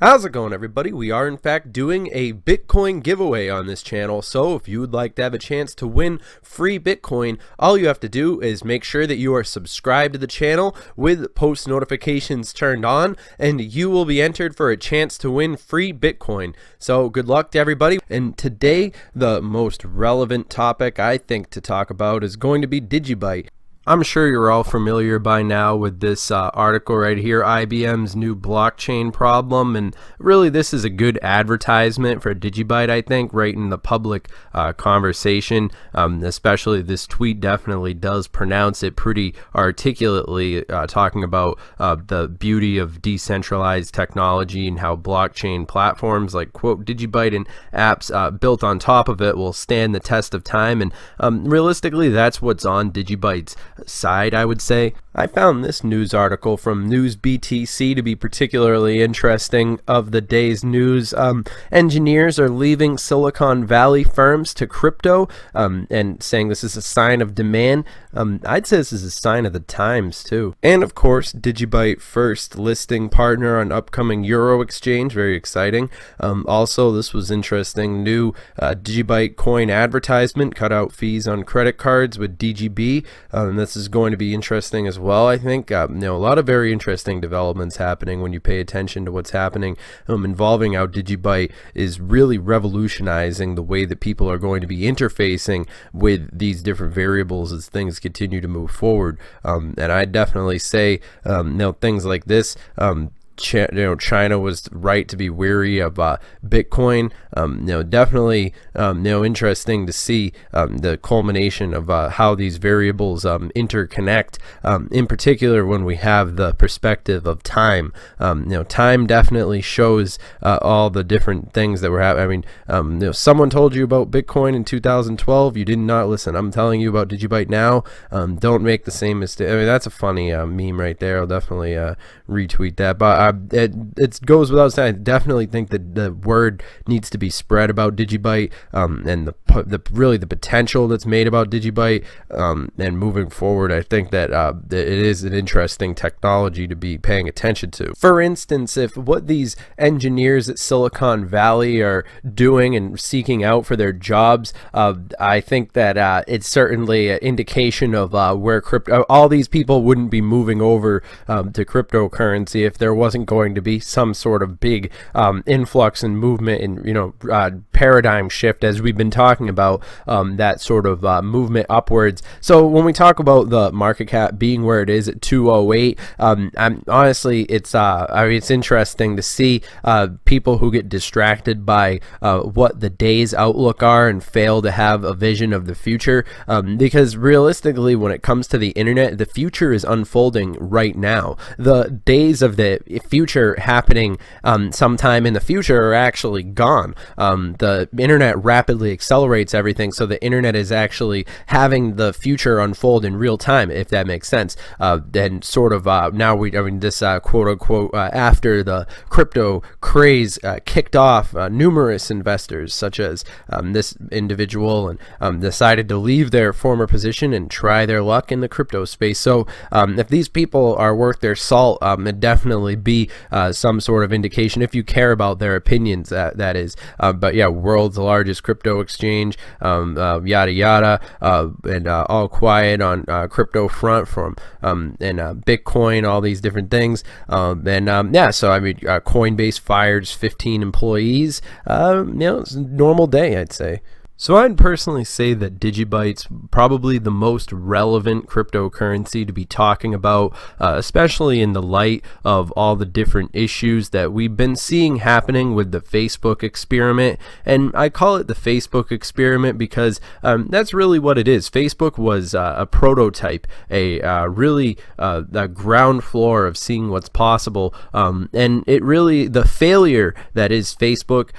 How's it going, everybody? We are in fact doing a Bitcoin giveaway on this channel, so if you would like to have a chance to win free Bitcoin, all you have to do is make sure that you are subscribed to the channel with post notifications turned on, and you will be entered for a chance to win free Bitcoin. So good luck to everybody. And today, the most relevant topic I think to talk about is going to be DigiByte. I'm sure you're all familiar by now with this article right here, IBM's new blockchain problem, and really this is a good advertisement for DigiByte, I think, right in the public conversation. Especially this tweet definitely does pronounce it pretty articulately, talking about the beauty of decentralized technology and how blockchain platforms like, quote, DigiByte and apps built on top of it will stand the test of time. And realistically, that's what's on DigiByte's side, I would say. I found this news article from News BTC to be particularly interesting. Of the day's news, engineers are leaving Silicon Valley firms to crypto, and saying this is a sign of demand. I'd say this is a sign of the times too. And of course, DigiByte first listing partner on upcoming Euro exchange, very exciting. Also, this was interesting, new DigiByte coin advertisement, cut out fees on credit cards with DGB. This is going to be interesting as well, I think. A lot of very interesting developments happening when you pay attention to what's happening, involving how DigiByte is really revolutionizing the way that people are going to be interfacing with these different variables as things continue to move forward. And I definitely say, things like this, China was right to be weary of Bitcoin. Definitely, interesting to see the culmination of how these variables interconnect. In particular, when we have the perspective of time. Time definitely shows all the different things that were happening. Someone told you about Bitcoin in 2012. You did not listen. I'm telling you about DigiByte now. Don't make the same mistake. I mean, that's a funny meme right there. I'll definitely retweet that. But it goes without saying, I definitely think that the word needs to be spread about DigiByte, and the potential that's made about DigiByte, and moving forward, I think that it is an interesting technology to be paying attention to. For instance, if what these engineers at Silicon Valley are doing and seeking out for their jobs, I think that it's certainly an indication of where all these people wouldn't be moving over to cryptocurrency if there wasn't going to be some sort of big influx and movement and paradigm shift, as we've been talking about, that sort of movement upwards. So when we talk about the market cap being where it is at 208, honestly, it's interesting to see people who get distracted by what the day's outlook are and fail to have a vision of the future, because realistically, when it comes to the internet, the future is unfolding right now. The days of the future happening sometime in the future are actually gone. The internet rapidly accelerates everything, so the internet is actually having the future unfold in real time, if that makes sense. And sort of this quote unquote after the crypto craze kicked off, numerous investors such as this individual and decided to leave their former position and try their luck in the crypto space. So if these people are worth their salt, it'd definitely be some sort of indication, if you care about their opinions, that is. But yeah, world's largest crypto exchange, yada yada, and all quiet on crypto front from and Bitcoin, all these different things. So I mean, Coinbase fires 15 employees. It's a normal day, I'd say. So I'd personally say that DigiByte's probably the most relevant cryptocurrency to be talking about, especially in the light of all the different issues that we've been seeing happening with the Facebook experiment. And I call it the Facebook experiment because that's really what it is. Facebook was a prototype, really the ground floor of seeing what's possible. And it really, the failure that is Facebook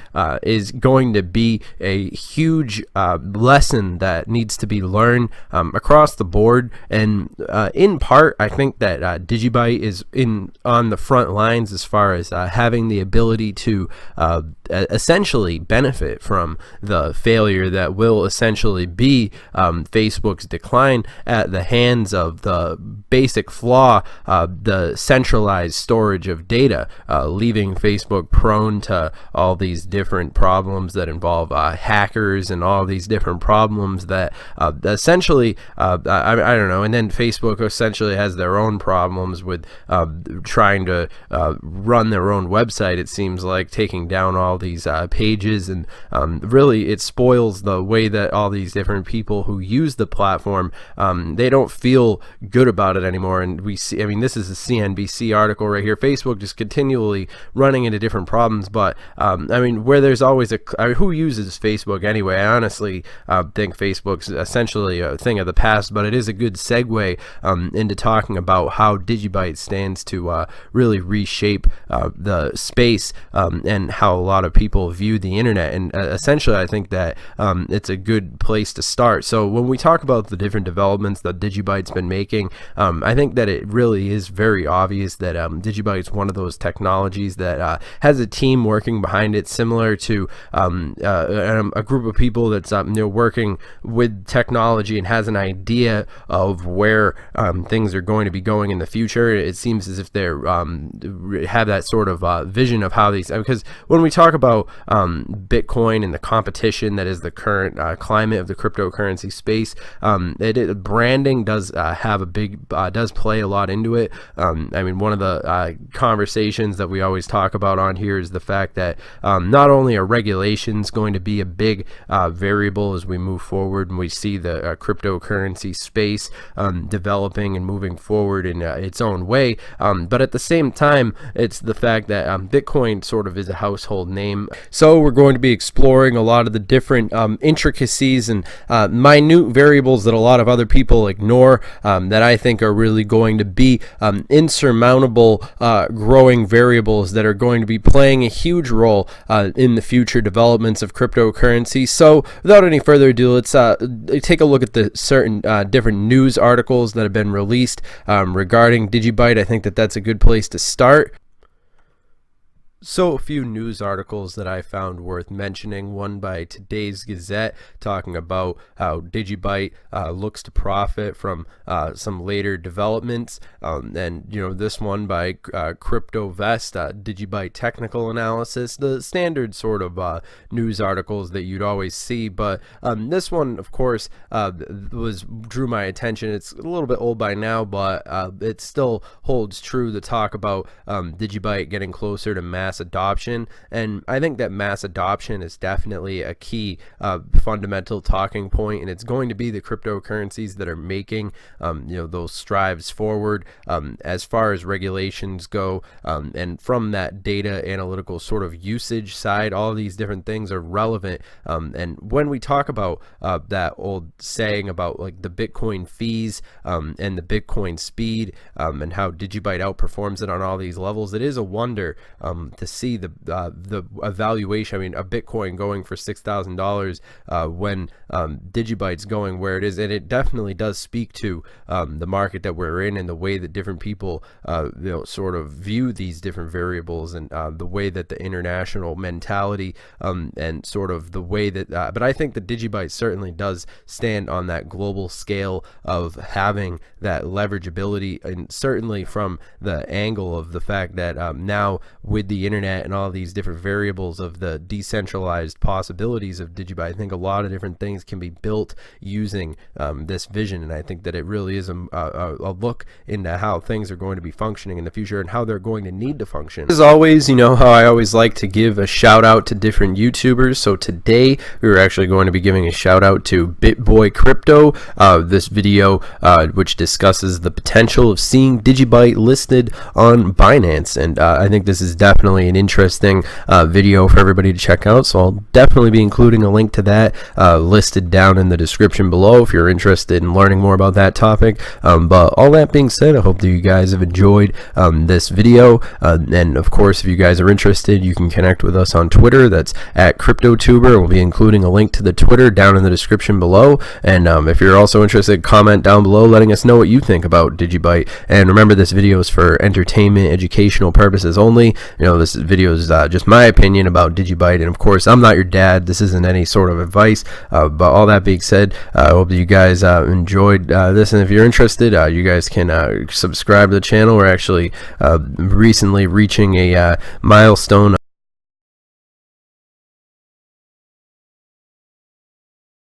is going to be a huge huge lesson that needs to be learned across the board, and in part I think that DigiByte is on the front lines as far as having the ability to essentially benefit from the failure that will essentially be Facebook's decline at the hands of the basic flaw, the centralized storage of data, leaving Facebook prone to all these different problems that involve hackers and all these different problems that essentially I don't know, and then Facebook essentially has their own problems with trying to run their own website. It seems like taking down all these pages, and really it spoils the way that all these different people who use the platform, they don't feel good about it anymore. And we see, I mean, this is a CNBC article right here, Facebook just continually running into different problems. But I mean, where there's always who uses Facebook anyway? I honestly think Facebook's essentially a thing of the past, but it is a good segue into talking about how DigiByte stands to really reshape the space and how a lot of people view the internet. And essentially I think that it's a good place to start. So when we talk about the different developments that DigiByte's been making, I think that it really is very obvious that DigiByte's one of those technologies that has a team working behind it, similar to a group of people that's working with technology and has an idea of where things are going to be going in the future. It seems as if they have that sort of vision of how these, because when we talk about Bitcoin and the competition that is the current climate of the cryptocurrency space, branding does have a big does play a lot into it. I mean, one of the conversations that we always talk about on here is the fact that not only are regulations going to be a big variable as we move forward and we see the cryptocurrency space developing and moving forward in its own way, but at the same time it's the fact that Bitcoin sort of is a household name. So we're going to be exploring a lot of the different intricacies and minute variables that a lot of other people ignore, that I think are really going to be insurmountable growing variables that are going to be playing a huge role in the future developments of cryptocurrency. So without any further ado, let's take a look at the certain different news articles that have been released regarding DigiByte. I think that that's a good place to start. So a few news articles that I found worth mentioning. One by Today's Gazette talking about how DigiByte looks to profit from some later developments, and this one by CryptoVest, DigiByte technical analysis, the standard sort of news articles that you'd always see. But this one, of course, drew my attention. It's a little bit old by now, but it still holds true to talk about DigiByte getting closer to mass adoption. And I think that mass adoption is definitely a key fundamental talking point, and it's going to be the cryptocurrencies that are making those strives forward as far as regulations go, and from that data analytical sort of usage side, all of these different things are relevant. And when we talk about that old saying about like the Bitcoin fees and the Bitcoin speed, and how DigiByte outperforms it on all these levels, it is a wonder to see the evaluation. I mean, a Bitcoin going for $6,000 when DigiByte's going where it is, and it definitely does speak to the market that we're in and the way that different people sort of view these different variables, and the way that the international mentality and sort of the way that but I think that DigiByte certainly does stand on that global scale of having that leverageability, and certainly from the angle of the fact that now with the internet and all these different variables of the decentralized possibilities of DigiByte, I think a lot of different things can be built using this vision. And I think that it really is a look into how things are going to be functioning in the future and how they're going to need to function. As always, you know how I always like to give a shout out to different YouTubers. So today we're actually going to be giving a shout out to BitBoy this video which discusses the potential of seeing DigiByte listed on Binance. And I think this is definitely definitely an interesting video for everybody to check out, so I'll definitely be including a link to that listed down in the description below if you're interested in learning more about that topic. But all that being said, I hope that you guys have enjoyed this video, and of course, if you guys are interested, you can connect with us on Twitter. That's at CryptoTuber. We'll be including a link to the Twitter down in the description below, and if you're also interested, comment down below letting us know what you think about DigiByte. And remember, this video is for entertainment, educational purposes only. This video is just my opinion about DigiByte, and of course, I'm not your dad. This isn't any sort of advice, but all that being said, I hope that you guys enjoyed this, and if you're interested, you guys can subscribe to the channel. We're actually recently reaching a milestone